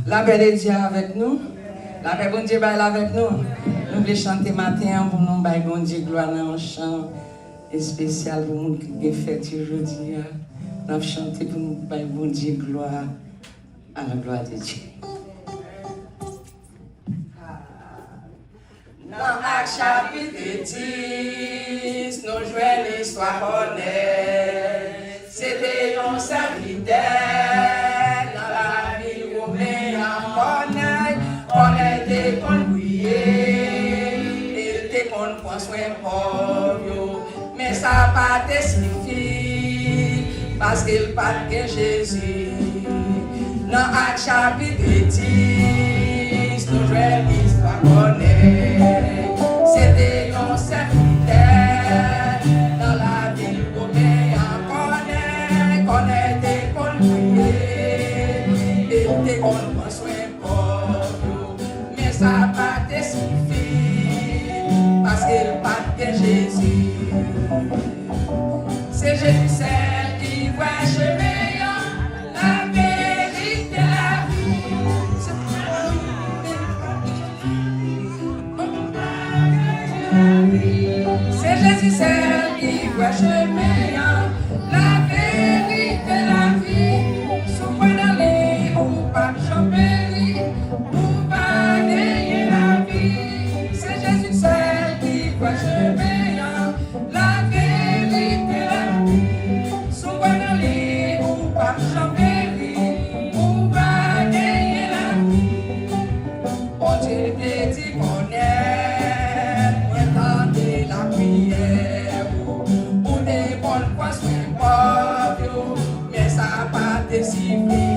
La paix de Dieu avec nous. La paix de Dieu avec nous. Nous voulons chanter matin pour nous, bon Dieu, gloire dans un chant spécial pour nous qui ont fait aujourd'hui. Nous allons chanter pour nous, bon Dieu, gloire à la gloire de Dieu. Dans Actes chapitre 10, nous jouons l'histoire honnête. C'était un serviteur dans la ville romaine on était conduit, il était qu'on prend soin pauvre, mais ça n'a pas été suffi parce qu'il n'a pas de Jésus. Dans Actes chapitre 10, nous jouons l'histoire honnête. C'était un serviteur dans la ville romaine qu'on était conduit, il était qu'on prend soin pauvre, mais ça n'a pas été suffi parce qu'il n'a pas de Jésus. C'est Jésus seul qui voit chemin, la vérité, la vie. C'est Jésus seul qui voit chemin, la vérité, la vie. Souvent dans les ou pas champéry, ou pas gagner la vie. C'est Jésus seul qui voit chemin, la vérité, la vie. Souvent dans les ou pas champéry, ou pas gagner la vie. Bon Dieu te dit qu'on est, entendez la prière, ou des bonnes poissons pauvres, mais ça n'a pas été si vite.